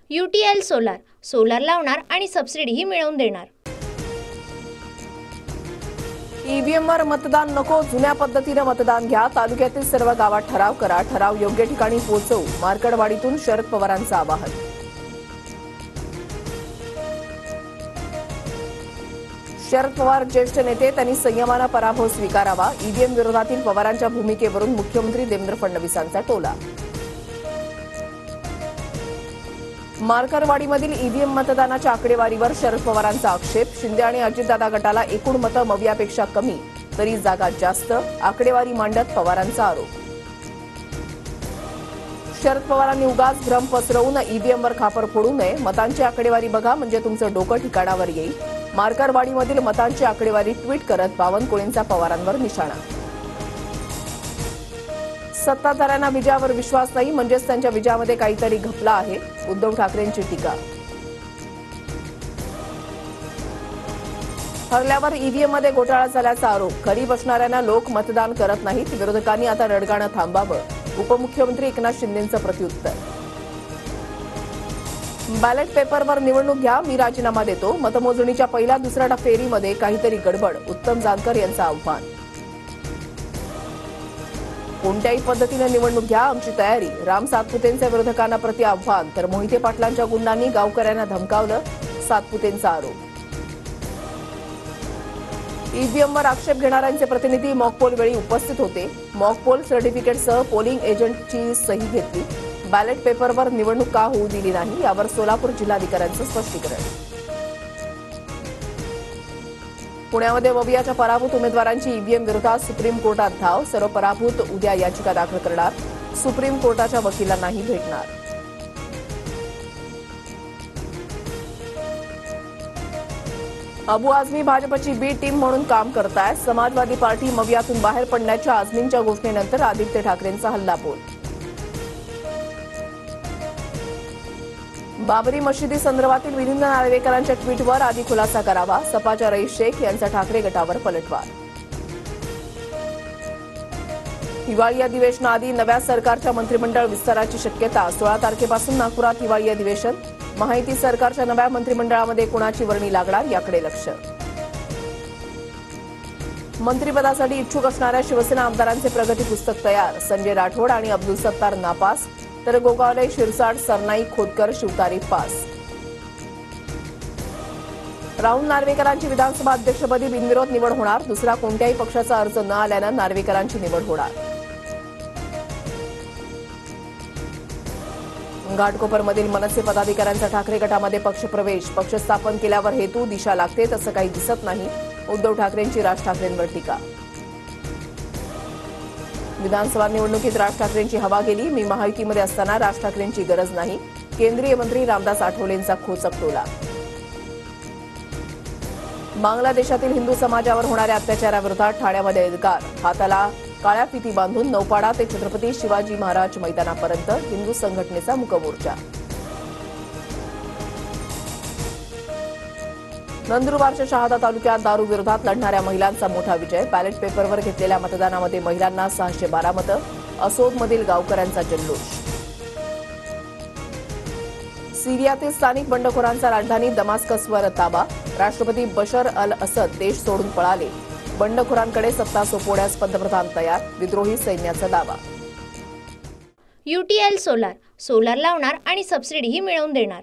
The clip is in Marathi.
UTL सोलार, सोलार लावणार आणि सबसिडीही मिळवून देणार। ईव्हीएमवर मतदान नको, जुन्या पद्धतीने मतदान घ्या। तालुक्यातील सर्व गावात ठराव करा, ठराव योग्य ठिकाणी पोहोचवू। मार्कडवाडीतून शरद पवारांचं आवाहन। शरद पवार ज्येष्ठ नेते, त्यांनी संयमानं पराभव स्वीकारावा। ईव्हीएम विरोधातील पवारांच्या भूमिकेवरून मुख्यमंत्री देवेंद्र फडणवीसांचा टोला। मार्करवाडीमधील ईव्हीएम मतदानाच्या आकडेवारीवर शरद पवारांचा आक्षेप। शिंदे आणि अजितदादा गटाला एकूण मतं मवियापेक्षा कमी, तरी जागा जास्त, आकडेवारी मांडत पवारांचा आरोप। शरद पवारांनी उगाच भ्रम पसरवून ईव्हीएमवर खापर फोडू नये। मतांची आकडेवारी बघा, म्हणजे तुमचं डोकं ठिकाणावर येईल। मार्करवाडीमधील मतांची आकडेवारी ट्विट करत बावनकुळेंचा पवारांवर निशाणा। सत्ताधाऱ्यांना विजयावर विश्वास नाही, म्हणजेच त्यांच्या विजयामध्ये काहीतरी घपला आहे, उद्धव ठाकरेंची टीका। हरल्यावर ईव्हीएममध्ये घोटाळा झाल्याचा आरोप। घरी बसणाऱ्यांना लोक मतदान करत नाहीत, विरोधकांनी आता रडगाणं थांबावं। उपमुख्यमंत्री एकनाथ शिंदेंचं प्रत्युत्तर। बॅलेट पेपरवर निवडणूक घ्या, मी राजीनामा देतो। मतमोजणीच्या पहिल्या दुसऱ्या फेरीमध्ये काहीतरी गडबड, उत्तम जानकर यांचं आव्हान। कोणत्याही पद्धतीने निवडणूक घ्या, आमची तयारी। राम सातपुतेंच्या विरोधकांना प्रति आव्हान, तर मोहिते पाटलांच्या गुंडांनी गावकऱ्यांना धमकावलं, सातपुतेंचा आरोप। ईव्हीएमवर आक्षेप घेणाऱ्यांचे प्रतिनिधी मॉकपोल वेळी उपस्थित होते। मॉकपोल सर्टिफिकेटसह पोलिंग एजंटची सही घेतली। बॅलेट पेपरवर निवडणूक का होऊ दिली नाही, यावर सोलापूर जिल्हाधिकाऱ्यांचं स्पष्टीकरण। पुण्यामध्ये मवियाच्या पराभूत उमेदवारांची ईव्हीएम विरोधात सुप्रीम कोर्टात धाव। सर्व पराभूत उद्या याचिका दाखल करणार, सुप्रीम कोर्टाच्या वकिलांनाही भेटणार। अबू आझमी भाजपची बी टीम म्हणून काम करतायत। समाजवादी पार्टी मवियातून बाहेर पडण्याच्या आझमींच्या घोषणेनंतर आदित्य ठाकरेंचा हल्लाबोल। बाबरी मशिदी संदर्भातील मिलिंद नार्वेकरांच्या ट्विटवर आधी खुलासा करावा। सपाच्या रईस शेख यांचा ठाकरे गटावर पलटवार। हिवाळी अधिवेशनाआधी नव्या सरकारच्या मंत्रिमंडळ विस्ताराची शक्यता। 16 तारखेपासून नागपुरात हिवाळी अधिवेशन। महायुती सरकारच्या नव्या मंत्रिमंडळामध्ये कोणाची वर्णी लागणार, याकडे लक्ष। मंत्रिपदासाठी इच्छुक असणाऱ्या शिवसेना आमदारांचे प्रगती पुस्तक तयार। संजय राठोड आणि अब्दुल सत्तार नापास, तर गोगावले, शिरसाट, सरनाईक, खोतकर, शिवतारी पास। राहुल नार्वेकरांची विधानसभा अध्यक्षपदी बिनविरोध निवड होणार। दुसरा कोणत्याही पक्षाचा अर्ज न आल्यानं नार्वेकरांची निवड होणार। घाटकोपरमधील मनसे पदाधिकाऱ्यांचा ठाकरे गटामध्ये पक्षप्रवेश। पक्ष स्थापन केल्यावर हेतू दिशा लागते, तसं काही दिसत नाही। उद्धव ठाकरेंची राज ठाकरेंवर टीका। विधानसभा निवडणुकीत राज ठाकरेंची हवा गेली, मी महायुतीमध्ये असताना राज ठाकरेंची गरज नाही। केंद्रीय मंत्री रामदास आठवलेंचा खोचक टोला। बांगलादेशातील हिंदू समाजावर होणाऱ्या अत्याचाराविरोधात ठाण्यामध्ये एल्गार। हाताला काळ्या फिती बांधून नौपाडा ते छत्रपती शिवाजी महाराज मैदानापर्यंत हिंदू संघटनेचा मूकमोर्चा। नंदुरबारच्या शहादा तालुक्यात दारू विरोधात लढणाऱ्या महिलांचा मोठा विजय। बॅलेट पेपरवर घेतलेल्या मतदानामध्ये महिलांना 612 मतं। असोदमधील गावकऱ्यांचा जल्लोष। सिरियातील स्थानिक बंडखोरांचा राजधानी दमास्कसवर ताबा। राष्ट्रपती बशर अल असद देश सोडून पळाले। बंडखोरांकडे सत्ता सोपवण्यास पंतप्रधान तयार, विद्रोही सैन्याचा दावा। UTL सोलार, सोलार लावणार आणि सबसिडीही मिळवून देणार।